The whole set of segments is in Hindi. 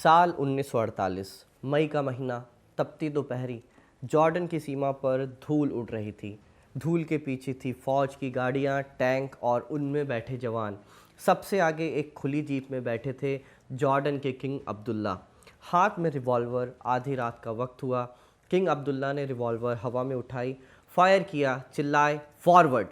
साल 1948 मई का महीना, तपती दोपहरी। जॉर्डन की सीमा पर धूल उड़ रही थी। धूल के पीछे थी फौज की गाड़ियां, टैंक और उनमें बैठे जवान। सबसे आगे एक खुली जीप में बैठे थे जॉर्डन के किंग अब्दुल्ला, हाथ में रिवॉल्वर। आधी रात का वक्त हुआ। किंग अब्दुल्ला ने रिवॉल्वर हवा में उठाई, फायर किया, चिल्लाए फॉरवर्ड।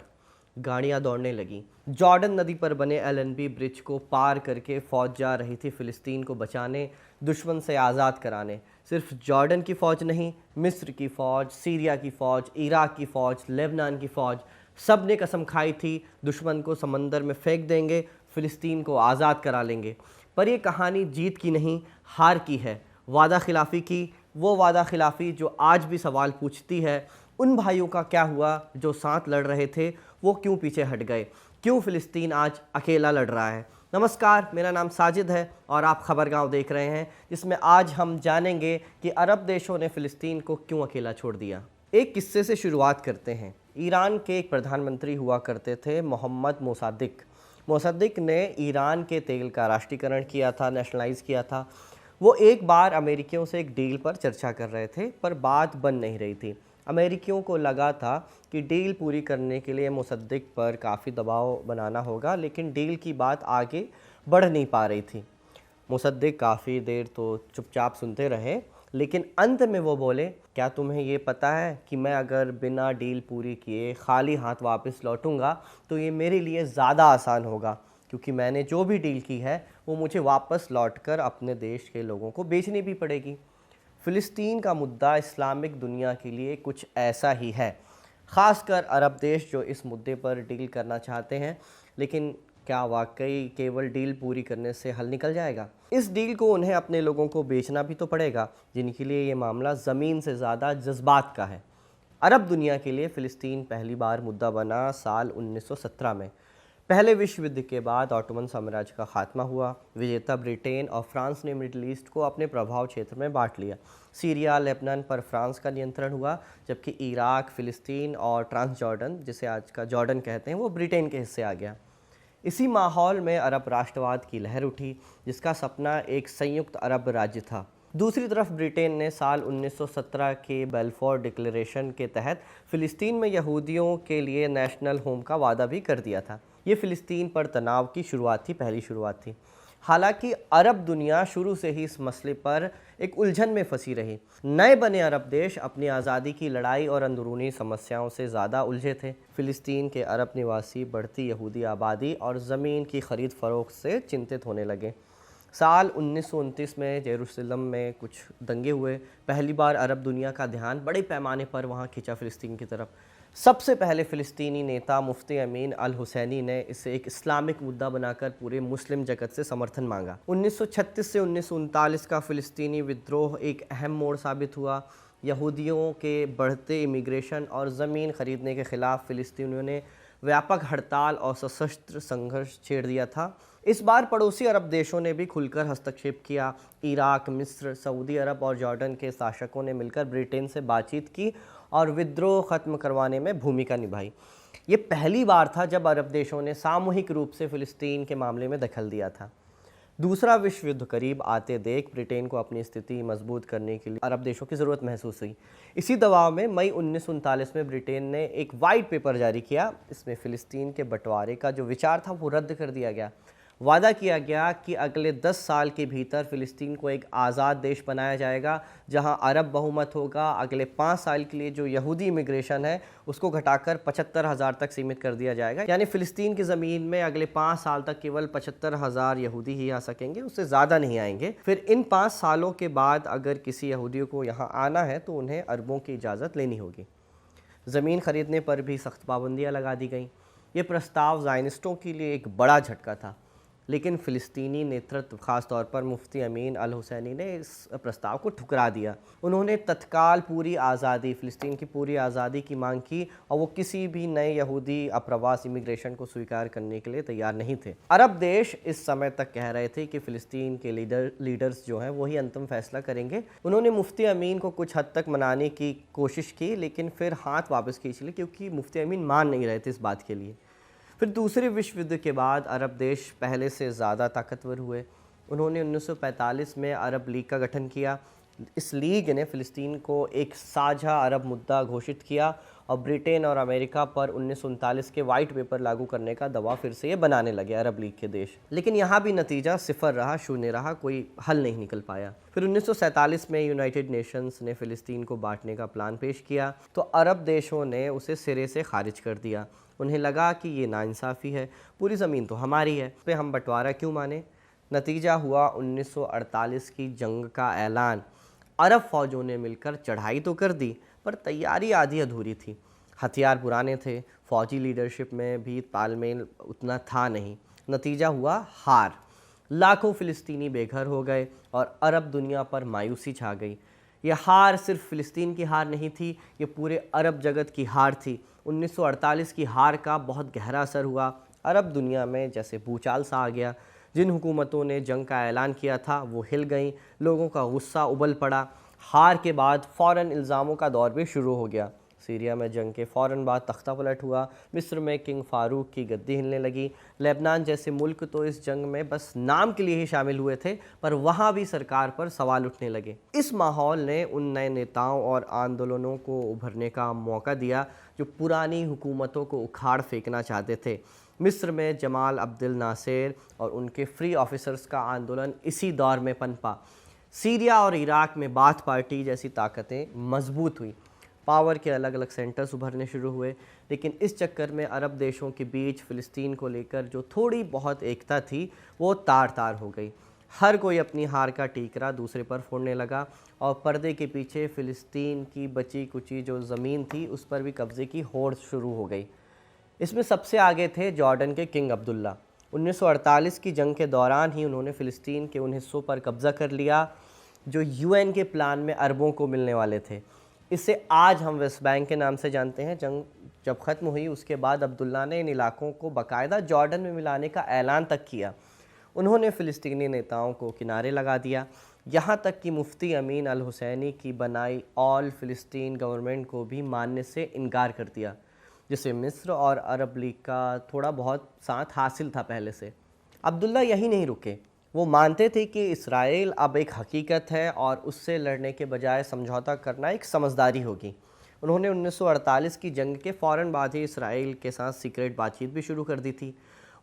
गाड़ियां दौड़ने लगीं। जॉर्डन नदी पर बने एलएनबी ब्रिज को पार करके फौज जा रही थी फ़िलिस्तीन को बचाने, दुश्मन से आज़ाद कराने। सिर्फ जॉर्डन की फ़ौज नहीं, मिस्र की फ़ौज, सीरिया की फ़ौज, इराक की फ़ौज, लेबनान की फ़ौज, सब ने कसम खाई थी दुश्मन को समंदर में फेंक देंगे, फ़िलिस्तीन को आज़ाद करा लेंगे। पर यह कहानी जीत की नहीं, हार की है। वादा खिलाफ़ी की, वो वादा खिलाफ़ी जो आज भी सवाल पूछती है। उन भाइयों का क्या हुआ जो साथ लड़ रहे थे, वो क्यों पीछे हट गए? क्यों फ़िलिस्तीन आज अकेला लड़ रहा है? नमस्कार, मेरा नाम साजिद है और आप खबरगांव देख रहे हैं, जिसमें आज हम जानेंगे कि अरब देशों ने फ़िलिस्तीन को क्यों अकेला छोड़ दिया। एक किस्से से शुरुआत करते हैं। ईरान के एक प्रधानमंत्री हुआ करते थे मोहम्मद मोसाद्दिक। मोसाद्दिक ने ईरान के तेल का राष्ट्रीयकरण किया था, नेशनलाइज़ किया था। वो एक बार अमेरिकियों से एक डील पर चर्चा कर रहे थे, पर बात बन नहीं रही थी। अमेरिकियों को लगा था कि डील पूरी करने के लिए मुसद्दिक पर काफ़ी दबाव बनाना होगा, लेकिन डील की बात आगे बढ़ नहीं पा रही थी। मुसद्दिक काफ़ी देर तो चुपचाप सुनते रहे, लेकिन अंत में वो बोले, क्या तुम्हें ये पता है कि मैं अगर बिना डील पूरी किए खाली हाथ वापस लौटूंगा तो ये मेरे लिए ज़्यादा आसान होगा, क्योंकि मैंने जो भी डील की है वो मुझे वापस लौटकर अपने देश के लोगों को बेचनी भी पड़ेगी। फ़िलिस्तीन का मुद्दा इस्लामिक दुनिया के लिए कुछ ऐसा ही है, ख़ासकर अरब देश जो इस मुद्दे पर डील करना चाहते हैं। लेकिन क्या वाकई केवल डील पूरी करने से हल निकल जाएगा? इस डील को उन्हें अपने लोगों को बेचना भी तो पड़ेगा, जिनके लिए ये मामला ज़मीन से ज़्यादा जज्बात का है। अरब दुनिया के लिए फ़िलिस्तीन पहली बार मुद्दा बना साल 1917 में। पहले विश्व युद्ध के बाद ऑटोमन साम्राज्य का खात्मा हुआ। विजेता ब्रिटेन और फ्रांस ने मिडिल ईस्ट को अपने प्रभाव क्षेत्र में बांट लिया। सीरिया, लेबनान पर फ्रांस का नियंत्रण हुआ, जबकि इराक, फ़िलिस्तीन और ट्रांस जॉर्डन, जिसे आज का जॉर्डन कहते हैं, वो ब्रिटेन के हिस्से आ गया। इसी माहौल में अरब राष्ट्रवाद की लहर उठी, जिसका सपना एक संयुक्त अरब राज्य था। दूसरी तरफ ब्रिटेन ने साल 1917 के बेल्फोर डिक्लेरेशन के तहत फ़िलिस्तीन में यहूदियों के लिए नेशनल होम का वादा भी कर दिया था। ये फ़िलिस्तीन पर तनाव की शुरुआत थी, पहली शुरुआत थी। हालांकि अरब दुनिया शुरू से ही इस मसले पर एक उलझन में फंसी रही। नए बने अरब देश अपनी आज़ादी की लड़ाई और अंदरूनी समस्याओं से ज़्यादा उलझे थे। फ़िलिस्तीन के अरब निवासी बढ़ती यहूदी आबादी और ज़मीन की खरीद फरोख्त से चिंतित होने लगे। साल 1929 में जेरूसलम में कुछ दंगे हुए। पहली बार अरब दुनिया का ध्यान बड़े पैमाने पर वहाँ खिंचा फ़िलिस्तीन की तरफ। सबसे पहले फ़िलिस्तीनी नेता मुफ्ती अमीन अल हुसैनी ने इसे एक इस्लामिक मुद्दा बनाकर पूरे मुस्लिम जगत से समर्थन मांगा। 1936 से 1939 का फ़िलिस्तीनी विद्रोह एक अहम मोड़ साबित हुआ। यहूदियों के बढ़ते इमिग्रेशन और ज़मीन खरीदने के ख़िलाफ़ फ़िलिस्तीनियों ने व्यापक हड़ताल और सशस्त्र संघर्ष छेड़ दिया था। इस बार पड़ोसी अरब देशों ने भी खुलकर हस्तक्षेप किया। इराक, मिस्र, सऊदी अरब और जॉर्डन के शासकों ने मिलकर ब्रिटेन से बातचीत की और विद्रोह ख़त्म करवाने में भूमिका निभाई। ये पहली बार था जब अरब देशों ने सामूहिक रूप से फ़िलिस्तीन के मामले में दखल दिया था। दूसरा विश्व युद्ध करीब आते देख ब्रिटेन को अपनी स्थिति मजबूत करने के लिए अरब देशों की ज़रूरत महसूस हुई। इसी दबाव में मई 1939 में ब्रिटेन ने एक वाइट पेपर जारी किया। इसमें फ़िलिस्तीन के बंटवारे का जो विचार था वो रद्द कर दिया गया। वादा किया गया कि अगले 10 साल के भीतर फ़िलिस्तीन को एक आज़ाद देश बनाया जाएगा, जहां अरब बहुमत होगा। अगले 5 साल के लिए जो यहूदी इमिग्रेशन है उसको घटाकर 75,000 तक सीमित कर दिया जाएगा। यानी फ़िलिस्तीन की ज़मीन में अगले 5 साल तक केवल 75,000 यहूदी ही आ सकेंगे, उससे ज़्यादा नहीं आएंगे। फिर इन 5 सालों के बाद अगर किसी यहूदी को यहाँ आना है तो उन्हें अरबों की इजाज़त लेनी होगी। ज़मीन खरीदने पर भी सख्त पाबंदियाँ लगा दी गईं। ये प्रस्ताव ज़ायनिस्टों के लिए एक बड़ा झटका था, लेकिन फ़िलिस्तीनी नेतृत्व, ख़ास तौर पर मुफ्ती अमीन अल हुसैनी, ने इस प्रस्ताव को ठुकरा दिया। उन्होंने तत्काल पूरी आज़ादी, फ़िलिस्तीन की पूरी आज़ादी की मांग की और वो किसी भी नए यहूदी अप्रवास इमिग्रेशन को स्वीकार करने के लिए तैयार नहीं थे। अरब देश इस समय तक कह रहे थे कि फ़िलिस्तीन के लीडर्स जो हैं वही अंतिम फैसला करेंगे। उन्होंने मुफ्ती अमीन को कुछ हद तक मनाने की कोशिश की, लेकिन फिर हाथ वापस खींच लिए, क्योंकि मुफ्ती अमीन मान नहीं रहे थे इस बात के लिए। फिर दूसरे विश्व युद्ध के बाद अरब देश पहले से ज़्यादा ताकतवर हुए। उन्होंने 1945 में अरब लीग का गठन किया। इस लीग ने फ़िलिस्तीन को एक साझा अरब मुद्दा घोषित किया और ब्रिटेन और अमेरिका पर 1939 के वाइट पेपर लागू करने का दबाव फिर से ये बनाने लगे अरब लीग के देश। लेकिन यहाँ भी नतीजा सिफर रहा, शून्य रहा, कोई हल नहीं निकल पाया। फिर 1947 में यूनाइटेड नेशंस ने फ़िलिस्तीन को बांटने का प्लान पेश किया तो अरब देशों ने उसे सिरे से खारिज कर दिया। उन्हें लगा कि ये नाइंसाफ़ी है, पूरी ज़मीन तो हमारी है, पे हम बंटवारा क्यों माने। नतीजा हुआ 1948 की जंग का ऐलान। अरब फ़ौजों ने मिलकर चढ़ाई तो कर दी पर तैयारी आधी अधूरी थी। हथियार पुराने थे, फ़ौजी लीडरशिप में भी तालमेल उतना था नहीं। नतीजा हुआ हार। लाखों फ़िलिस्तीनी बेघर हो गए और अरब दुनिया पर मायूसी छा गई। यह हार सिर्फ फ़िलिस्तीन की हार नहीं थी, ये पूरे अरब जगत की हार थी। 1948 की हार का बहुत गहरा असर हुआ। अरब दुनिया में जैसे भूचाल सा आ गया। जिन हुकूमतों ने जंग का ऐलान किया था वो हिल गईं, लोगों का गुस्सा उबल पड़ा। हार के बाद फ़ौरन इल्ज़ामों का दौर भी शुरू हो गया। सीरिया में जंग के फ़ौरन बाद तख्ता पलट हुआ, मिस्र में किंग फ़ारूक की गद्दी हिलने लगी। लेबनान जैसे मुल्क तो इस जंग में बस नाम के लिए ही शामिल हुए थे, पर वहाँ भी सरकार पर सवाल उठने लगे। इस माहौल ने उन नए नेताओं और आंदोलनों को उभरने का मौका दिया जो पुरानी हुकूमतों को उखाड़ फेंकना चाहते थे। मिस्र में जमाल अब्दुल नासिर और उनके फ्री ऑफिसर्स का आंदोलन इसी दौर में पनपा। सीरिया और इराक में बाथ पार्टी जैसी ताकतें मजबूत हुई। पावर के अलग अलग सेंटर्स उभरने शुरू हुए। लेकिन इस चक्कर में अरब देशों के बीच फ़िलिस्तीन को लेकर जो थोड़ी बहुत एकता थी वो तार तार हो गई। हर कोई अपनी हार का ठीकरा दूसरे पर फोड़ने लगा और पर्दे के पीछे फ़िलिस्तीन की बची कुची जो ज़मीन थी उस पर भी कब्ज़े की होड़ शुरू हो गई। इसमें सबसे आगे थे जॉर्डन के किंग अब्दुल्ला। 1948 की जंग के दौरान ही उन्होंने फ़िलिस्तीन के उन हिस्सों पर कब्ज़ा कर लिया जो यूएन के प्लान में अरबों को मिलने वाले थे। इसे आज हम वेस्ट बैंक के नाम से जानते हैं। जंग जब ख़त्म हुई उसके बाद अब्दुल्ला ने इन इलाकों को बाकायदा जॉर्डन में मिलाने का ऐलान तक किया। उन्होंने फ़िलिस्तीनी नेताओं को किनारे लगा दिया, यहाँ तक कि मुफ्ती अमीन अल हुसैनी की बनाई ऑल फ़िलिस्तीन गवर्नमेंट को भी मानने से इनकार कर दिया, जिसे मिस्र और अरब लीग का थोड़ा बहुत साथ हासिल था पहले से। अब्दुल्ला यही नहीं रुके, वो मानते थे कि इसराइल अब एक हकीकत है और उससे लड़ने के बजाय समझौता करना एक समझदारी होगी। उन्होंने 1948 की जंग के फ़ौरन बाद ही इसराइल के साथ सीक्रेट बातचीत भी शुरू कर दी थी।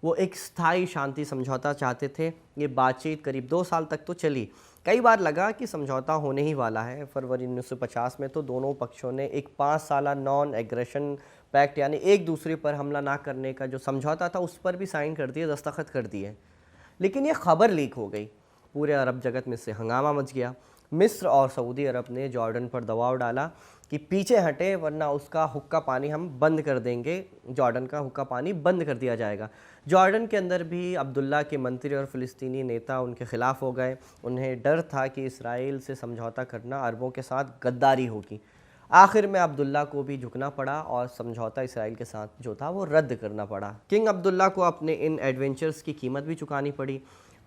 वो एक स्थायी शांति समझौता चाहते थे। ये बातचीत करीब 2 साल तक तो चली। कई बार लगा कि समझौता होने ही वाला है। फरवरी 1950 में तो दोनों पक्षों ने एक 5 साला नॉन एग्रेशन पैक्ट यानी एक दूसरे पर हमला ना करने का जो समझौता था उस पर भी साइन कर दिए, दस्तखत कर दिए। लेकिन ये खबर लीक हो गई। पूरे अरब जगत में से हंगामा मच गया। मिस्र और सऊदी अरब ने जॉर्डन पर दबाव डाला कि पीछे हटे वरना उसका हुक्का पानी हम बंद कर देंगे, जॉर्डन का हुक्का पानी बंद कर दिया जाएगा। जॉर्डन के अंदर भी अब्दुल्ला के मंत्री और फ़िलिस्तीनी नेता उनके ख़िलाफ़ हो गए। उन्हें डर था कि इसराइल से समझौता करना अरबों के साथ गद्दारी होगी। आखिर में अब्दुल्ला को भी झुकना पड़ा और समझौता इसराइल के साथ जो था वो रद्द करना पड़ा। किंग अब्दुल्ला को अपने इन एडवेंचर्स की कीमत भी चुकानी पड़ी।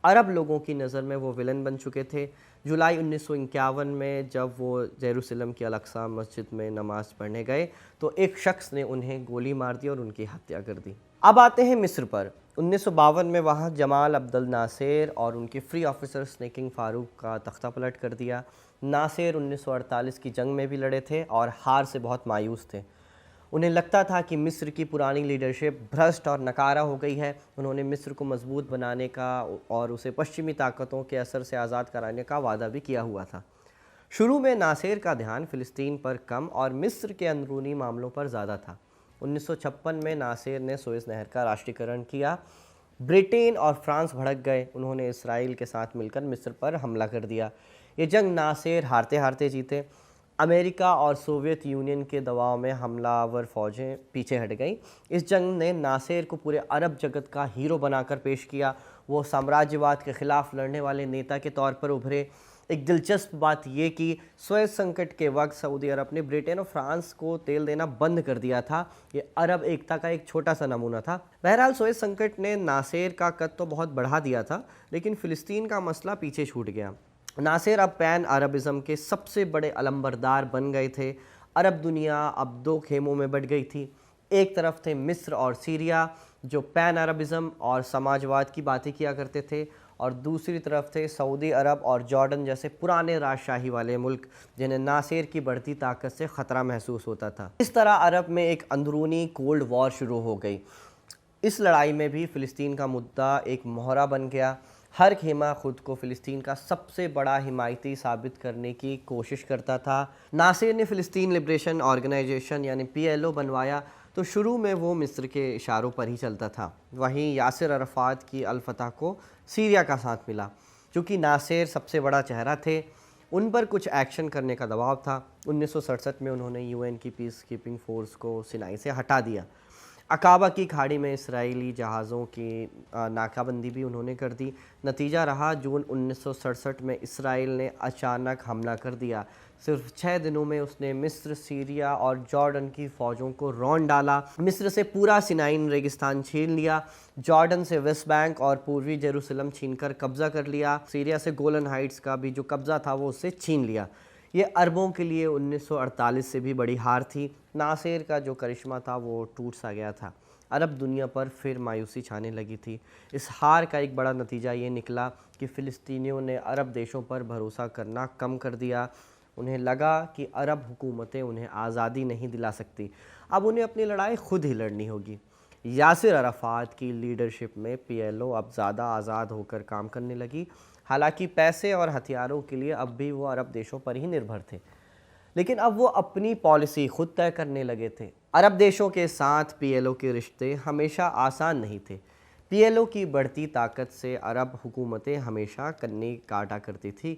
अरब लोगों की नज़र में वो विलन बन चुके थे। जुलाई 1951 में जब वो जेरूसलम की अल-अक्सा मस्जिद में नमाज़ पढ़ने गए तो एक शख्स ने उन्हें गोली मार दी और उनकी हत्या कर दी। अब आते हैं मिस्र पर। 1952 में वहाँ जमाल अब्दुल नासिर और उनके फ्री ऑफिसर्स ने किंग फ़ारूक का तख्ता पलट कर दिया। नासिर 1948 की जंग में भी लड़े थे और हार से बहुत मायूस थे। उन्हें लगता था कि मिस्र की पुरानी लीडरशिप भ्रष्ट और नकारा हो गई है। उन्होंने मिस्र को मजबूत बनाने का और उसे पश्चिमी ताकतों के असर से आज़ाद कराने का वादा भी किया हुआ था। शुरू में नासिर का ध्यान फ़िलिस्तीन पर कम और मिस्र के अंदरूनी मामलों पर ज़्यादा था। 1956 में नासिर ने सुएज़ नहर का राष्ट्रीयकरण किया। ब्रिटेन और फ्रांस भड़क गए। उन्होंने इसराइल के साथ मिलकर मिस्र पर हमला कर दिया। ये जंग नासिर हारते हारते जीते। अमेरिका और सोवियत यूनियन के दबाव में हमलावर फ़ौजें पीछे हट गईं। इस जंग ने नासिर को पूरे अरब जगत का हीरो बनाकर पेश किया। वो साम्राज्यवाद के ख़िलाफ़ लड़ने वाले नेता के तौर पर उभरे। एक दिलचस्प बात यह कि सुएज़ संकट के वक्त सऊदी अरब ने ब्रिटेन और फ्रांस को तेल देना बंद कर दिया था। ये अरब एकता का एक छोटा सा नमूना था। बहरहाल सुएज़ संकट ने नासिर का कद तो बहुत बढ़ा दिया था, लेकिन फ़िलिस्तीन का मसला पीछे छूट गया। नासिर अब पैन अरबिज़म के सबसे बड़े अलंबरदार बन गए थे। अरब दुनिया अब 2 खेमों में बट गई थी। एक तरफ थे मिस्र और सीरिया जो पैन अरबिज़म और समाजवाद की बातें किया करते थे, और दूसरी तरफ थे सऊदी अरब और जॉर्डन जैसे पुराने राजशाही वाले मुल्क जिन्हें नासिर की बढ़ती ताकत से ख़तरा महसूस होता था। इस तरह अरब में एक अंदरूनी कोल्ड वॉर शुरू हो गई। इस लड़ाई में भी फ़िलिस्तीन का मुद्दा एक मोहरा बन गया। हर खेमा खुद को फ़िलिस्तीन का सबसे बड़ा हिमायती साबित करने की कोशिश करता था। नासिर ने फ़िलिस्तीन लिबरेशन ऑर्गेनाइजेशन यानी PLO बनवाया तो शुरू में वो मिस्र के इशारों पर ही चलता था। वहीं यासिर अरफ़ात की अल फतह को सीरिया का साथ मिला। चूँकि नासिर सबसे बड़ा चेहरा थे, उन पर कुछ एक्शन करने का दबाव था। 1967 में उन्होंने UN की पीस कीपिंग फ़ोर्स को सिनाई से हटा दिया। अकाबा की खाड़ी में इसराइली जहाज़ों की नाकाबंदी भी उन्होंने कर दी। नतीजा रहा, जून 1967 में इसराइल ने अचानक हमला कर दिया। सिर्फ 6 दिनों में उसने मिस्र, सीरिया और जॉर्डन की फ़ौजों को रौंद डाला। मिस्र से पूरा सिनाइन रेगिस्तान छीन लिया, जॉर्डन से वेस्ट बैंक और पूर्वी जेरूसलम छीनकर कब्ज़ा कर लिया। सीरिया से गोलन हाइट्स का भी जो कब्ज़ा था वो उससे छीन लिया। ये अरबों के लिए 1948 से भी बड़ी हार थी। नासिर का जो करिश्मा था वो टूट सा गया था। अरब दुनिया पर फिर मायूसी छाने लगी थी। इस हार का एक बड़ा नतीजा ये निकला कि फ़िलिस्तीनियों ने अरब देशों पर भरोसा करना कम कर दिया। उन्हें लगा कि अरब हुकूमतें उन्हें आज़ादी नहीं दिला सकती, अब उन्हें अपनी लड़ाई खुद ही लड़नी होगी। यासिर अरफ़ात की लीडरशिप में PLO अब ज़्यादा आज़ाद होकर काम करने लगी। हालांकि पैसे और हथियारों के लिए अब भी वो अरब देशों पर ही निर्भर थे, लेकिन अब वो अपनी पॉलिसी खुद तय करने लगे थे। अरब देशों के साथ PLO के रिश्ते हमेशा आसान नहीं थे। PLO की बढ़ती ताकत से अरब हुकूमतें हमेशा कन्नी काटा करती थी,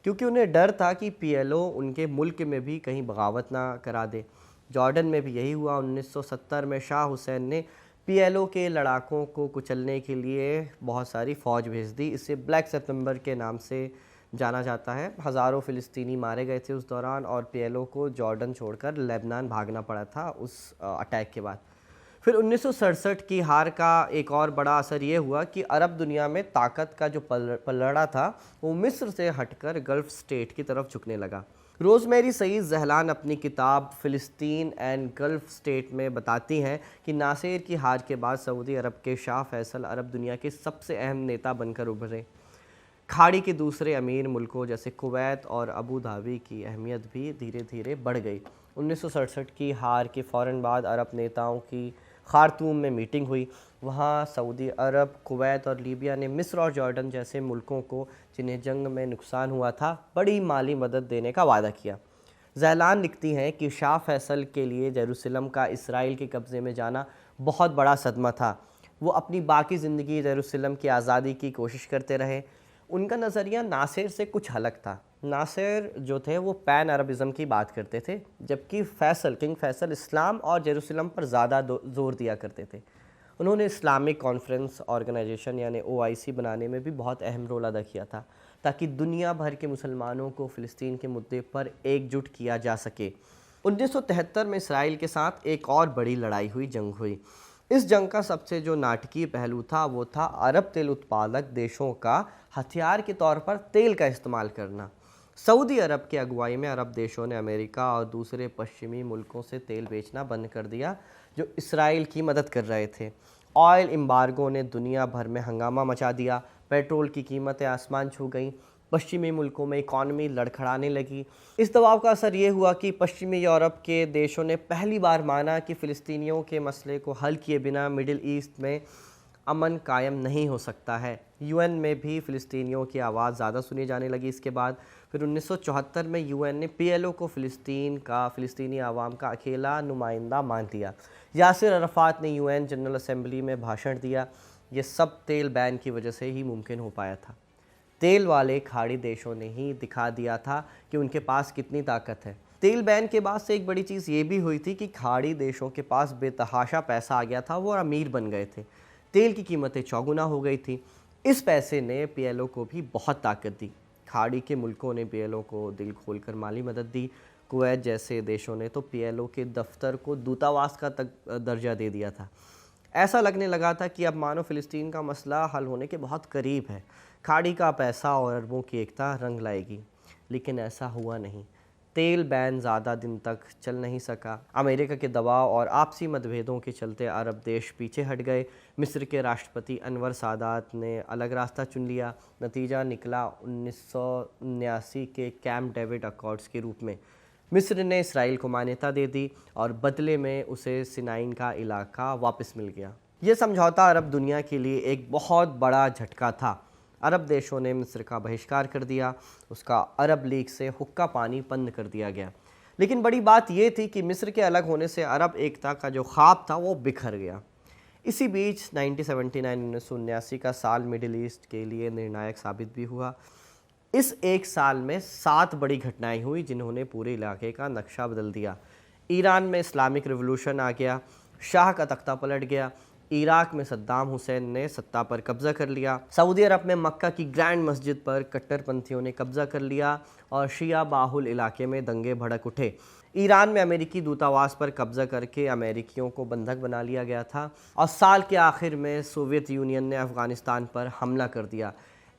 क्योंकि उन्हें डर था कि PLO उनके मुल्क में भी कहीं बगावत ना करा दे। जॉर्डन में भी यही हुआ। 1970 में शाह हुसैन ने PLO के लड़ाकों को कुचलने के लिए बहुत सारी फ़ौज भेज दी। इसे ब्लैक सितंबर के नाम से जाना जाता है। हज़ारों फ़िलिस्तीनी मारे गए थे उस दौरान और PLO को जॉर्डन छोड़कर लेबनान भागना पड़ा था उस अटैक के बाद। फिर 1967 की हार का एक और बड़ा असर ये हुआ कि अरब दुनिया में ताकत का जो पलड़ा था वो मिस्र से हटकर गल्फ़ स्टेट की तरफ झुकने लगा। रोज़मेरी सईद ज़हलान अपनी किताब फ़िलिस्तीन एंड गल्फ़ स्टेट में बताती हैं कि नासिर की हार के बाद सऊदी अरब के शाह फैसल अरब दुनिया के सबसे अहम नेता बनकर उभरे। खाड़ी के दूसरे अमीर मुल्कों जैसे कुवैत और अबू धाबी की अहमियत भी धीरे धीरे बढ़ गई। 1967 की हार के फ़ौरन बाद अरब नेताओं की खार्तूम में मीटिंग हुई। वहाँ सऊदी अरब, कुवैत और लीबिया ने मिस्र और जॉर्डन जैसे मुल्कों को जिन्हें जंग में नुकसान हुआ था बड़ी माली मदद देने का वादा किया। ज़हलान लिखती हैं कि शाह फैसल के लिए जेरूसलम का इसराइल के कब्ज़े में जाना बहुत बड़ा सदमा था। वो अपनी बाकी ज़िंदगी जेरूसलम की आज़ादी की कोशिश करते रहे। उनका नज़रिया नासिर से कुछ अलग था। नासिर जो थे वो पैन अरबिज़म की बात करते थे, जबकि किंग फैसल इस्लाम और जेरूसलम पर ज़्यादा ज़ोर दिया करते थे। उन्होंने इस्लामिक कॉन्फ्रेंस ऑर्गेनाइजेशन यानी OIC बनाने में भी बहुत अहम रोल अदा किया था, ताकि दुनिया भर के मुसलमानों को फ़िलिस्तीन के मुद्दे पर एकजुट किया जा सके। 1973 में इसराइल के साथ एक और बड़ी लड़ाई हुई, जंग हुई। इस जंग का सबसे जो नाटकीय पहलू था वो था अरब तेल उत्पादक देशों का हथियार के तौर पर तेल का इस्तेमाल करना। सऊदी अरब की अगुवाई में अरब देशों ने अमेरिका और दूसरे पश्चिमी मुल्कों से तेल बेचना बंद कर दिया जो इसराइल की मदद कर रहे थे। ऑयल एम्बार्गो ने दुनिया भर में हंगामा मचा दिया। पेट्रोल की कीमतें आसमान छू गईं। पश्चिमी मुल्कों में इकॉनमी लड़खड़ाने लगी। इस दबाव का असर ये हुआ कि पश्चिमी यूरोप के देशों ने पहली बार माना कि फ़िलिस्तीनियों के मसले को हल किए बिना मिडिल ईस्ट में अमन कायम नहीं हो सकता है। UN में भी फ़िलिस्तीनियों की आवाज़ ज़्यादा सुनी जाने लगी। इसके बाद फिर 1974 में UN ने PLO को फ़िलिस्तीनी आवाम का अकेला नुमाइंदा मान लिया। यासिर अरफ़ात ने UN जनरल असेंबली में भाषण दिया। ये सब तेल बैन की वजह से ही मुमकिन हो पाया था। तेल वाले खाड़ी देशों ने ही दिखा दिया था कि उनके पास कितनी ताकत है। तेल बैन के बाद से एक बड़ी चीज़ ये भी हुई थी कि खाड़ी देशों के पास बेतहाशा पैसा आ गया था, वो अमीर बन गए थे। तेल की कीमतें चौगुना हो गई थी। इस पैसे ने PLO को भी बहुत ताकत दी। खाड़ी के मुल्कों ने PLO को दिल खोलकर माली मदद दी। कुवैत जैसे देशों ने तो PLO के दफ्तर को दूतावास का तक दर्जा दे दिया था। ऐसा लगने लगा था कि अब मानो फ़िलिस्तीन का मसला हल होने के बहुत करीब है। खाड़ी का पैसा और अरबों की एकता रंग लाएगी, लेकिन ऐसा हुआ नहीं। तेल बैन ज़्यादा दिन तक चल नहीं सका। अमेरिका के दबाव और आपसी मतभेदों के चलते अरब देश पीछे हट गए। मिस्र के राष्ट्रपति अनवर सादात ने अलग रास्ता चुन लिया। नतीजा निकला 1979 के कैंप डेविड अकॉर्ड्स के रूप में। मिस्र ने इसराइल को मान्यता दे दी और बदले में उसे सिनाइन का इलाका वापस मिल गया। ये समझौता अरब दुनिया के लिए एक बहुत बड़ा झटका था। अरब देशों ने मिस्र का बहिष्कार कर दिया, उसका अरब लीग से हुक्का पानी बंद कर दिया गया। लेकिन बड़ी बात यह थी कि मिस्र के अलग होने से अरब एकता का जो ख्वाब था वो बिखर गया। इसी बीच 1979 का साल मिडिल ईस्ट के लिए निर्णायक साबित भी हुआ। इस एक साल में 7 बड़ी घटनाएं हुई जिन्होंने पूरे इलाके का नक्शा बदल दिया। ईरान में इस्लामिक रिवॉल्यूशन आ गया, शाह का तख्ता पलट गया। इराक में सद्दाम हुसैन ने सत्ता पर कब्जा कर लिया। सऊदी अरब में मक्का की ग्रैंड मस्जिद पर कट्टरपंथियों ने कब्जा कर लिया और शिया बाहुल इलाके में दंगे भड़क उठे। ईरान में अमेरिकी दूतावास पर कब्जा करके अमेरिकियों को बंधक बना लिया गया था और साल के आखिर में सोवियत यूनियन ने अफ़गानिस्तान पर हमला कर दिया।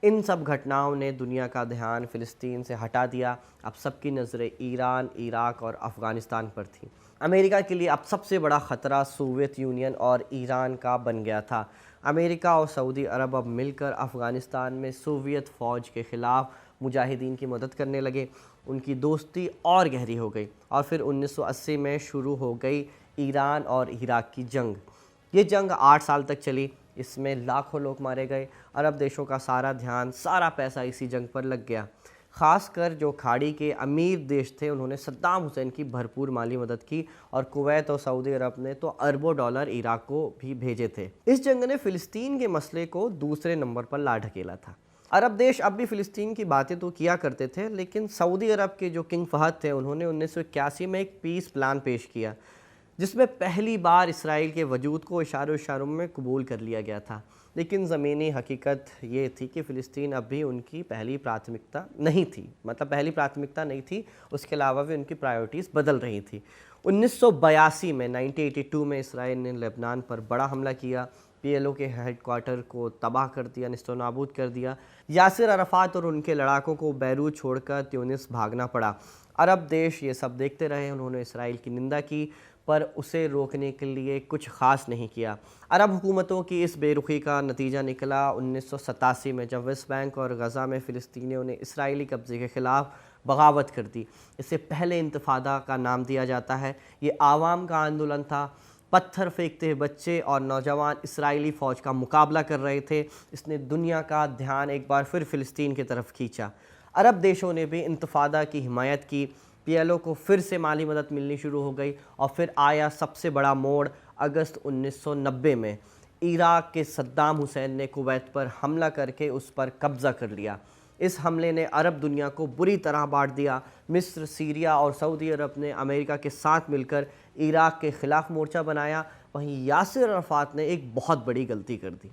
इन सब घटनाओं ने दुनिया का ध्यान फ़िलिस्तीन से हटा दिया। अब सबकी नज़रें ईरान, इराक और अफ़गानिस्तान पर थीं। अमेरिका के लिए अब सबसे बड़ा ख़तरा सोवियत यूनियन और ईरान का बन गया था। अमेरिका और सऊदी अरब अब मिलकर अफ़गानिस्तान में सोवियत फ़ौज के ख़िलाफ़ मुजाहिदीन की मदद करने लगे। उनकी दोस्ती और गहरी हो गई और फिर 1980 में शुरू हो गई ईरान और इराक की जंग। ये जंग 8 साल तक चली। इसमें लाखों लोग मारे गए। अरब देशों का सारा ध्यान, सारा पैसा इसी जंग पर लग गया। ख़ासकर जो खाड़ी के अमीर देश थे उन्होंने सद्दाम हुसैन की भरपूर माली मदद की और कुवैत और सऊदी अरब ने तो अरबों डॉलर इराक को भी भेजे थे। इस जंग ने फ़िलिस्तीन के मसले को दूसरे नंबर पर ला ढकेला था। अरब देश अब भी फ़िलिस्तीन की बातें तो किया करते थे, लेकिन सऊदी अरब के जो किंग फहद थे उन्होंने 1981 में एक पीस प्लान पेश किया जिसमें पहली बार इसराइल के वजूद को इशारों में कबूल कर लिया गया था। लेकिन ज़मीनी हकीकत ये थी कि फ़िलिस्तीन अब भी उनकी पहली प्राथमिकता नहीं थी। मतलब पहली प्राथमिकता नहीं थी, उसके अलावा भी उनकी प्रायोरिटीज़ बदल रही थी। 1982 में 1982 में इसराइल ने लेबनान पर बड़ा हमला किया। पीएलओ के हेडक्वार्टर को तबाह कर दिया, निस्तो नाबूद कर दिया। यासिर अराफात और उनके लड़ाकों को बैरूत छोड़कर त्यूनिस भागना पड़ा। अरब देश ये सब देखते रहे। उन्होंने इसराइल की निंदा की पर उसे रोकने के लिए कुछ ख़ास नहीं किया। अरब हुकूमतों की इस बेरुखी का नतीजा निकला 1987 में, जब वेस्ट बैंक और गज़ा में फ़िलिस्तीनियों ने इसराइली कब्ज़े के ख़िलाफ़ बगावत कर दी। इसे पहले इंतफादा का नाम दिया जाता है। ये आवाम का आंदोलन था। पत्थर फेंकते बच्चे और नौजवान इसराइली फ़ौज का मुकाबला कर रहे थे। इसने दुनिया का ध्यान एक बार फिर फ़िलिस्तीन की तरफ खींचा। अरब देशों ने भी इंतफादा की हिमायत की। पीएलओ को फिर से माली मदद मिलनी शुरू हो गई और फिर आया सबसे बड़ा मोड़ अगस्त 1990 में। इराक के सद्दाम हुसैन ने कुवैत पर हमला करके उस पर कब्ज़ा कर लिया। इस हमले ने अरब दुनिया को बुरी तरह बांट दिया। मिस्र, सीरिया और सऊदी अरब ने अमेरिका के साथ मिलकर इराक के ख़िलाफ़ मोर्चा बनाया। वहीं यासिर अराफात ने एक बहुत बड़ी गलती कर दी।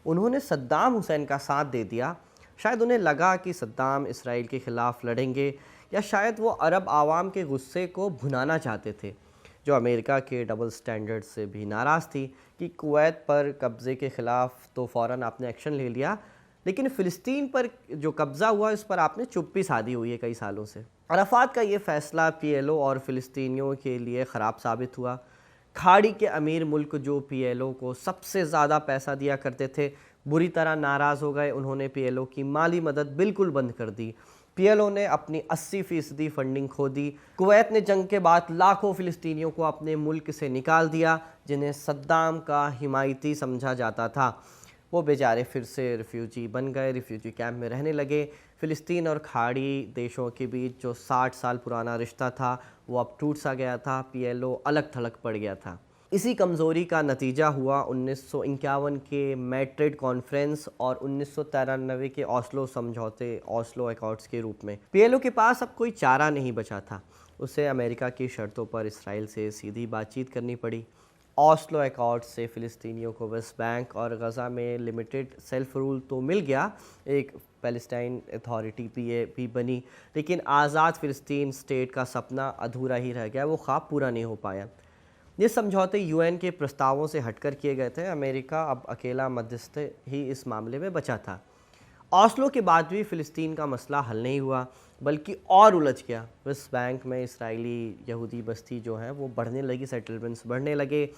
उन्होंने सद्दाम हुसैन का साथ दे दिया। शायद उन्हें लगा कि सद्दाम इसराइल के ख़िलाफ़ लड़ेंगे, या शायद वो अरब आवाम के गुस्से को भुनाना चाहते थे, जो अमेरिका के डबल स्टैंडर्ड से भी नाराज़ थी कि कुवैत पर कब्ज़े के ख़िलाफ़ तो फ़ौरन आपने एक्शन ले लिया, लेकिन फ़िलिस्तीन पर जो कब्ज़ा हुआ इस पर आपने चुप्पी साधी हुई है कई सालों से। अराफात का ये फ़ैसला पीएलओ और फ़िलिस्तीनियों के लिए ख़राब साबित हुआ। खाड़ी के अमीर मुल्क जो पीएलओ को सबसे ज़्यादा पैसा दिया करते थे, बुरी तरह नाराज़ हो गए। उन्होंने पीएलओ की माली मदद बिल्कुल बंद कर दी। पीएलओ ने अपनी 80% फंडिंग खो दी। कुवैत ने जंग के बाद लाखों फ़िलिस्तीनियों को अपने मुल्क से निकाल दिया, जिन्हें सद्दाम का हिमायती समझा जाता था। वो बेचारे फिर से रिफ्यूजी बन गए, रिफ्यूजी कैंप में रहने लगे। फ़िलिस्तीन और खाड़ी देशों के बीच जो 60 साल पुराना रिश्ता था वो अब टूट सा गया था। पीएलओ अलग थलग पड़ गया था। इसी कमज़ोरी का नतीजा हुआ 1951 के मैड्रिड कॉन्फ्रेंस और 1993 के ओस्लो समझौते, ओस्लो अकॉर्ड्स के रूप में। पीएलओ के पास अब कोई चारा नहीं बचा था। उसे अमेरिका की शर्तों पर इसराइल से सीधी बातचीत करनी पड़ी। ओस्लो अकॉर्ड्स से फ़िलिस्तीनियों को वेस्ट बैंक और गज़ा में लिमिटेड सेल्फ रूल तो मिल गया, एक पैलेस्टाइन अथॉरिटी भी बनी, लेकिन आज़ाद फ़िलिस्तीन स्टेट का सपना अधूरा ही रह गया, वो ख्वाब पूरा नहीं हो पाया। ये समझौते यूएन के प्रस्तावों से हटकर किए गए थे। अमेरिका अब अकेला मध्यस्थ ही इस मामले में बचा था। ओस्लो के बाद भी फ़िलिस्तीन का मसला हल नहीं हुआ। बल्कि और उलझ गया। वेस्ट बैंक में इसराइली यहूदी बस्ती जो है वो बढ़ने लगी, सेटलमेंट्स बढ़ने लगे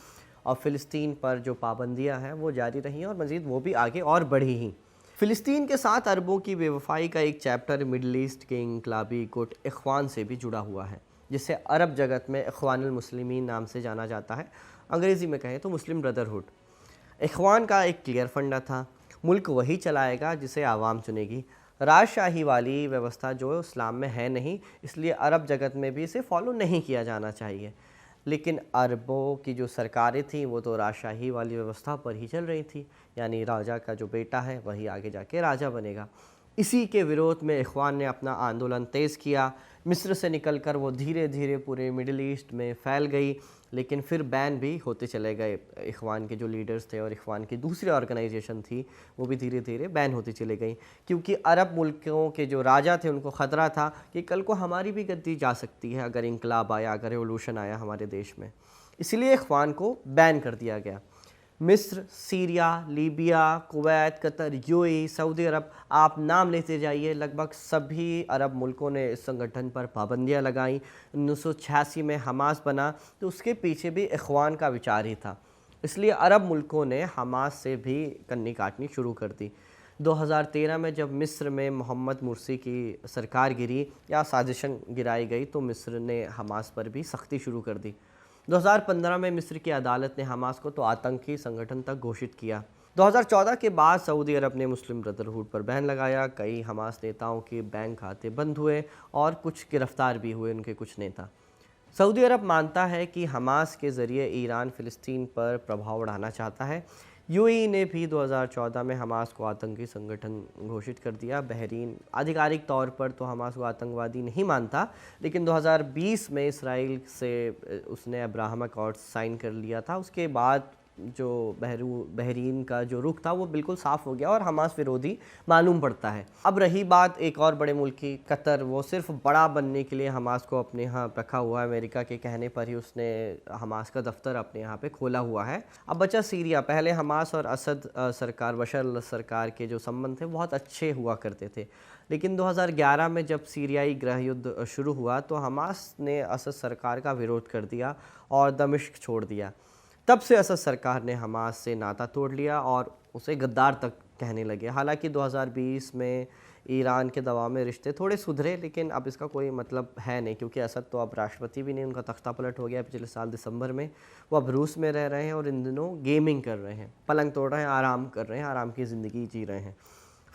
और फ़िलिस्तीन पर जो पाबंदियां हैं वो जारी रहीं और मज़ीद वो भी आगे और बढ़ी ही। फ़िलिस्तीन के साथ अरबों की बेवफाई का एक चैप्टर मिडल ईस्ट के इनकलाबी गुट इख्वान से भी जुड़ा हुआ है, जिसे अरब जगत में इख्वानुल मुस्लिमीन नाम से जाना जाता है, अंग्रेज़ी में कहें तो मुस्लिम ब्रदरहुड। इख्वान का एक क्लियर फंडा था, मुल्क वही चलाएगा जिसे आवाम चुनेगी। राजशाही वाली व्यवस्था जो इस्लाम में है नहीं, इसलिए अरब जगत में भी इसे फॉलो नहीं किया जाना चाहिए। लेकिन अरबों की जो सरकारें थीं वो तो राजशाही वाली व्यवस्था पर ही चल रही थी, यानी राजा का जो बेटा है वही आगे जाके राजा बनेगा। इसी के विरोध में इख्वान ने अपना आंदोलन तेज़ किया। मिस्र से निकलकर वो धीरे धीरे पूरे मिडिल ईस्ट में फैल गई, लेकिन फिर बैन भी होते चले गए। इख्वान के जो लीडर्स थे और इख्वान की दूसरी ऑर्गेनाइजेशन थी वो भी धीरे धीरे बैन होती चली गई, क्योंकि अरब मुल्कों के जो राजा थे उनको ख़तरा था कि कल को हमारी भी गद्दी जा सकती है अगर इनकलाब आया, अगर रेवोल्यूशन आया हमारे देश में। इसलिए इख्वान को बैन कर दिया गया। मिस्र, Syria, Libya, Kuwait, Qatar, UAE, Saudi Arab, आप नाम लेते जाइए, लगभग सभी अरब मुल्कों ने इस संगठन पर पाबंदियां लगाईं। 1986 में हमास बना तो उसके पीछे भी इख्वान का विचार ही था, इसलिए अरब मुल्कों ने हमास से भी कन्नी काटनी शुरू कर दी। 2013 में जब मिस्र में मोहम्मद मुर्सी की सरकार गिरी या साजिशन गिराई गई तो मिस्र ने हमास पर भी सख्ती शुरू कर दी। 2015 में मिस्र की अदालत ने हमास को तो आतंकी संगठन तक घोषित किया। 2014 के बाद सऊदी अरब ने मुस्लिम ब्रदरहुड पर बैन लगाया। कई हमास नेताओं के बैंक खाते बंद हुए और कुछ गिरफ्तार भी हुए उनके कुछ नेता। सऊदी अरब मानता है कि हमास के ज़रिए ईरान फ़िलिस्तीन पर प्रभाव बढ़ाना चाहता है। यूएई ने भी 2014 में हमास को आतंकी संगठन घोषित कर दिया। बहरीन आधिकारिक तौर पर तो हमास को आतंकवादी नहीं मानता, लेकिन 2020 में इसराइल से उसने अब्राहम अकॉर्ड्स साइन कर लिया था। उसके बाद जो बहरीन का जो रुख था वो बिल्कुल साफ़ हो गया और हमास विरोधी मालूम पड़ता है। अब रही बात एक और बड़े मुल्क की, कतर। वो सिर्फ बड़ा बनने के लिए हमास को अपने यहाँ रखा हुआ है। अमेरिका के कहने पर ही उसने हमास का दफ्तर अपने यहाँ पे खोला हुआ है। अब बचा सीरिया। पहले हमास और असद सरकार, बशर अल सरकार के जो संबंध थे बहुत अच्छे हुआ करते थे, लेकिन 2011 में जब सीरियाई गृह युद्ध शुरू हुआ तो हमास ने असद सरकार का विरोध कर दिया और दमिश्क छोड़ दिया। तब से असद सरकार ने हमास से नाता तोड़ लिया और उसे गद्दार तक कहने लगे। हालांकि 2020 में ईरान के दबाव में रिश्ते थोड़े सुधरे, लेकिन अब इसका कोई मतलब है नहीं, क्योंकि असद तो अब राष्ट्रपति भी नहीं, उनका तख्ता पलट हो गया पिछले साल दिसंबर में। वो अब रूस में रह रहे हैं और इन दिनों गेमिंग कर रहे हैं, पलंग तोड़ रहे हैं, आराम कर रहे हैं, आराम की ज़िंदगी जी रहे हैं।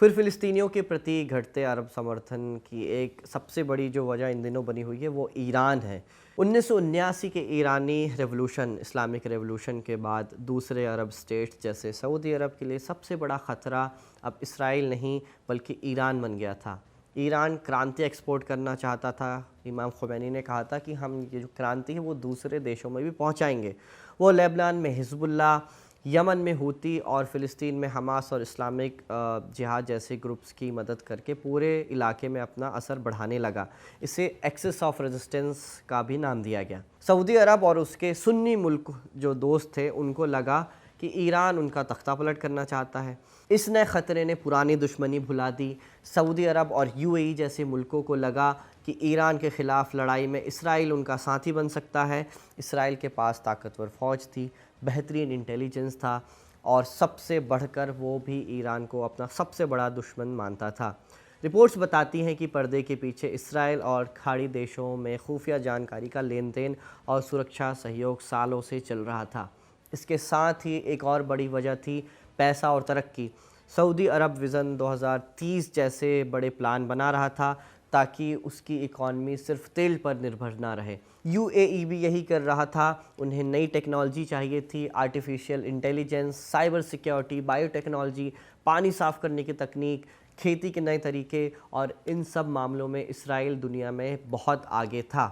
फिर फ़िलिस्तीनियों के प्रति घटते अरब समर्थन की एक सबसे बड़ी जो वजह इन दिनों बनी हुई है वो ईरान है। 1979 के ईरानी रेवोल्यूशन, इस्लामिक रेवोल्यूशन के बाद दूसरे अरब स्टेट्स जैसे सऊदी अरब के लिए सबसे बड़ा ख़तरा अब इसराइल नहीं बल्कि ईरान बन गया था। ईरान क्रांति एक्सपोर्ट करना चाहता था। इमाम खुमैनी ने कहा था कि हम ये जो क्रांति है वो दूसरे देशों में भी पहुंचाएंगे। वो लेबनान में हिजबुल्लाह, यमन में हूती और फ़िलिस्तीन में हमास और इस्लामिक जिहाद जैसे ग्रुप्स की मदद करके पूरे इलाके में अपना असर बढ़ाने लगा। इसे एक्सिस ऑफ रेजिस्टेंस का भी नाम दिया गया। सऊदी अरब और उसके सुन्नी मुल्क जो दोस्त थे उनको लगा कि ईरान उनका तख्ता पलट करना चाहता है। इस नए ख़तरे ने पुरानी दुश्मनी भुला दी। सऊदी अरब और यूएई जैसे मुल्कों को लगा कि ईरान के ख़िलाफ़ लड़ाई में इसराइल उनका साथी बन सकता है। इसराइल के पास ताकतवर फ़ौज थी, बेहतरीन इंटेलिजेंस था और सबसे बढ़कर वो भी ईरान को अपना सबसे बड़ा दुश्मन मानता था। रिपोर्ट्स बताती हैं कि पर्दे के पीछे इसराइल और खाड़ी देशों में खुफिया जानकारी का लेन देन और सुरक्षा सहयोग सालों से चल रहा था। इसके साथ ही एक और बड़ी वजह थी पैसा और तरक्की। सऊदी अरब विज़न 2030 जैसे बड़े प्लान बना रहा था ताकि उसकी इकॉनमी सिर्फ तेल पर निर्भर ना रहे। यूएई भी यही कर रहा था। उन्हें नई टेक्नोलॉजी चाहिए थी, artificial intelligence, cyber security, biotechnology, पानी साफ़ करने की तकनीक, खेती के नए तरीके, और इन सब मामलों में इसराइल दुनिया में बहुत आगे था।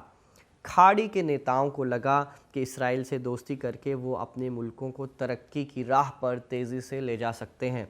खाड़ी के नेताओं को लगा कि इसराइल से दोस्ती करके वो अपने मुल्कों को तरक्की की राह पर तेज़ी से ले जा सकते हैं।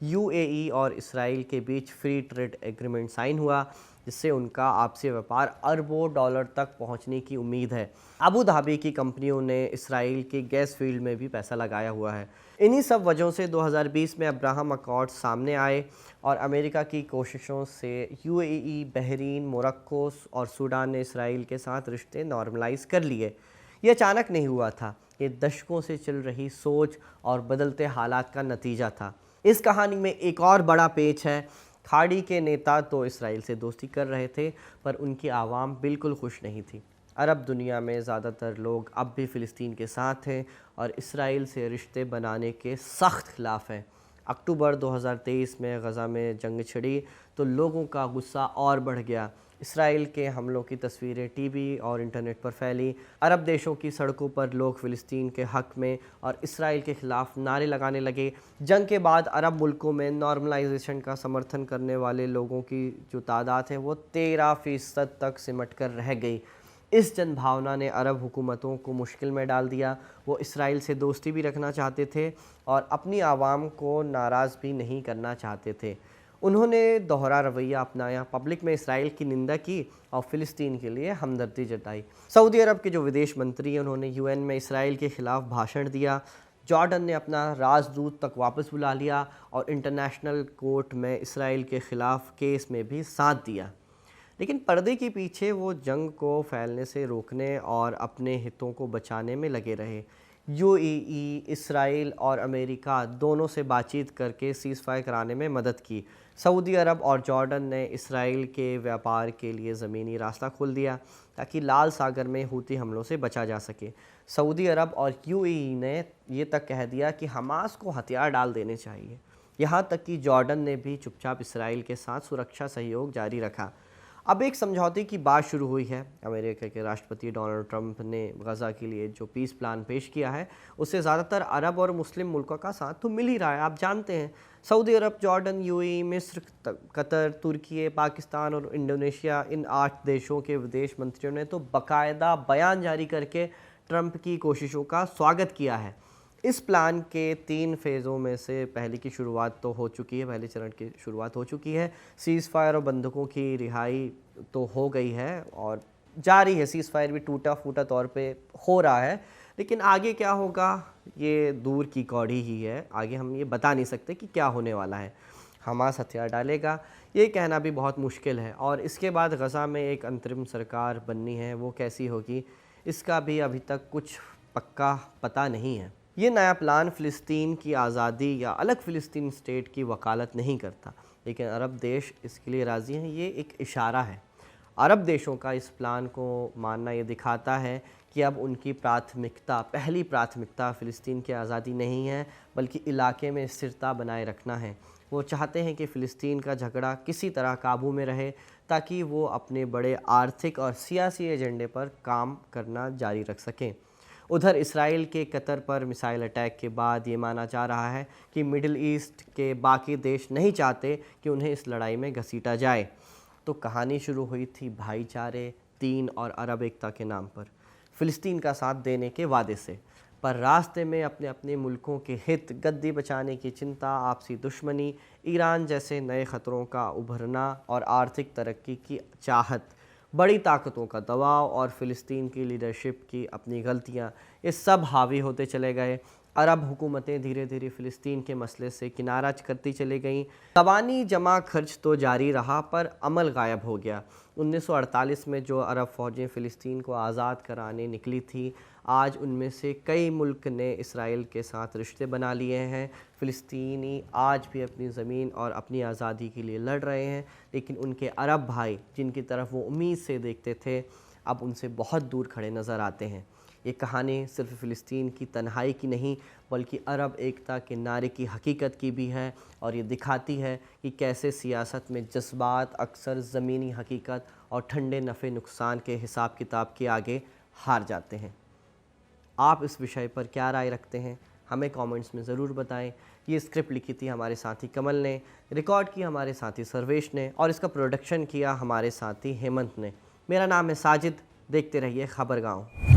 यूएई और इसराइल के बीच फ्री ट्रेड एग्रीमेंट साइन हुआ, जिससे उनका आपसी व्यापार अरबों डॉलर तक पहुंचने की उम्मीद है। अबू धाबी की कंपनियों ने इसराइल के गैस फील्ड में भी पैसा लगाया हुआ है। इन्हीं सब वजहों से 2020 में अब्राहम अकॉर्ड्स सामने आए और अमेरिका की कोशिशों से यूएई, बहरीन, मोरक्को और सूडान ने इसराइल के साथ रिश्ते नॉर्मलाइज कर लिए। ये अचानक नहीं हुआ था, ये दशकों से चल रही सोच और बदलते हालात का नतीजा था। इस कहानी में एक और बड़ा पेच है। खाड़ी के नेता तो इसराइल से दोस्ती कर रहे थे, पर उनकी आवाम बिल्कुल खुश नहीं थी। अरब दुनिया में ज़्यादातर लोग अब भी फ़िलिस्तीन के साथ हैं और इसराइल से रिश्ते बनाने के सख्त खिलाफ़ हैं। अक्टूबर 2023 में गज़ा में जंग छिड़ी तो लोगों का गुस्सा और बढ़ गया। इसराइल के हमलों की तस्वीरें टीवी और इंटरनेट पर फैली। अरब देशों की सड़कों पर लोग फ़िलिस्तीन के हक़ में और इसराइल के ख़िलाफ़ नारे लगाने लगे। जंग के बाद अरब मुल्कों में नॉर्मलाइजेशन का समर्थन करने वाले लोगों की जो तादाद है वो 13% तक सिमट कर रह गई। इस जनभावना ने अरब हुकूमतों को मुश्किल में डाल दिया। वो इसराइल से दोस्ती भी रखना चाहते थे और अपनी आवाम को नाराज़ भी नहीं करना चाहते थे। उन्होंने दोहरा रवैया अपनाया, पब्लिक में इसराइल की निंदा की और फ़िलिस्तीन के लिए हमदर्दी जताई। सऊदी अरब के जो विदेश मंत्री हैं उन्होंने यूएन में इसराइल के ख़िलाफ़ भाषण दिया। जॉर्डन ने अपना राजदूत तक वापस बुला लिया और इंटरनेशनल कोर्ट में इसराइल के ख़िलाफ़ केस में भी साथ दिया। लेकिन पर्दे के पीछे वो जंग को फैलने से रोकने और अपने हितों को बचाने में लगे रहे। यूएई, इसराइल और अमेरिका दोनों से बातचीत करके सीज़फायर कराने में मदद की। सऊदी अरब और जॉर्डन ने इसराइल के व्यापार के लिए ज़मीनी रास्ता खोल दिया ताकि लाल सागर में हूती हमलों से बचा जा सके। सऊदी अरब और यूएई ने ये तक कह दिया कि हमास को हथियार डाल देने चाहिए। यहाँ तक कि जॉर्डन ने भी चुपचाप इसराइल के साथ सुरक्षा सहयोग जारी रखा। अब एक समझौते की बात शुरू हुई है। अमेरिका के राष्ट्रपति डोनाल्ड ट्रंप ने गज़ा के लिए जो पीस प्लान पेश किया है उससे ज़्यादातर अरब और मुस्लिम मुल्कों का साथ तो मिल ही रहा है। आप जानते हैं सऊदी अरब, जॉर्डन, यूएई, मिस्र, कतर, तुर्की, पाकिस्तान और इंडोनेशिया, इन 8 देशों के विदेश मंत्रियों ने तो बाकायदा बयान जारी करके ट्रंप की कोशिशों का स्वागत किया है। इस प्लान के 3 फेज़ों में से पहले की शुरुआत तो हो चुकी है, पहले चरण की शुरुआत हो चुकी है। सीज़ फायर और बंधकों की रिहाई तो हो गई है और जारी है। सीज़ फायर भी टूटा फूटा तौर पे हो रहा है, लेकिन आगे क्या होगा ये दूर की कौड़ी ही है। आगे हम ये बता नहीं सकते कि क्या होने वाला है। हमास हथियार डालेगा ये कहना भी बहुत मुश्किल है। और इसके बाद गज़ा में एक अंतरिम सरकार बननी है, वो कैसी होगी इसका भी अभी तक कुछ पक्का पता नहीं है। ये नया प्लान फ़िलिस्तीन की आज़ादी या अलग फ़िलिस्तीन स्टेट की वकालत नहीं करता, लेकिन अरब देश इसके लिए राज़ी हैं। ये एक इशारा है। अरब देशों का इस प्लान को मानना ये दिखाता है कि अब उनकी पहली प्राथमिकता फ़िलिस्तीन की आज़ादी नहीं है, बल्कि इलाके में स्थिरता बनाए रखना है। वो चाहते हैं कि फ़िलिस्तीन का झगड़ा किसी तरह काबू में रहे ताकि वो अपने बड़े आर्थिक और सियासी एजेंडे पर काम करना जारी रख सकें। उधर इसराइल के कतर पर मिसाइल अटैक के बाद ये माना जा रहा है कि मिडिल ईस्ट के बाकी देश नहीं चाहते कि उन्हें इस लड़ाई में घसीटा जाए। तो कहानी शुरू हुई थी भाईचारे, दीन और अरब एकता के नाम पर, फ़िलिस्तीन का साथ देने के वादे से, पर रास्ते में अपने अपने मुल्कों के हित, गद्दी बचाने की चिंता, आपसी दुश्मनी, ईरान जैसे नए ख़तरों का उभरना और आर्थिक तरक्की की चाहत, बड़ी ताकतों का दबाव और फ़िलिस्तीन की लीडरशिप की अपनी गलतियाँ, ये सब हावी होते चले गए। अरब हुकूमतें धीरे धीरे फ़िलिस्तीन के मसले से किनारा करती चली गईं। ज़बानी जमा खर्च तो जारी रहा, पर अमल गायब हो गया। 1948 में जो अरब फ़ौजें फ़िलिस्तीन को आज़ाद कराने निकली थी, आज उनमें से कई मुल्क ने इसराइल के साथ रिश्ते बना लिए हैं। फ़िलिस्तीनी आज भी अपनी ज़मीन और अपनी आज़ादी के लिए लड़ रहे हैं, लेकिन उनके अरब भाई जिनकी तरफ वो उम्मीद से देखते थे, अब उनसे बहुत दूर खड़े नज़र आते हैं। ये कहानी सिर्फ फ़िलिस्तीन की तन्हाई की नहीं, बल्कि अरब एकता के नारे की हकीकत की भी है, और ये दिखाती है कि कैसे सियासत में जज्बात अक्सर ज़मीनी हकीकत और ठंडे नफ़े नुकसान के हिसाब किताब के आगे हार जाते हैं। आप इस विषय पर क्या राय रखते हैं, हमें कमेंट्स में ज़रूर बताएं। ये स्क्रिप्ट लिखी थी हमारे साथी कमल ने, रिकॉर्ड की हमारे साथी सर्वेश ने, और इसका प्रोडक्शन किया हमारे साथी हेमंत ने। मेरा नाम है साजिद। देखते रहिए खबरगांव।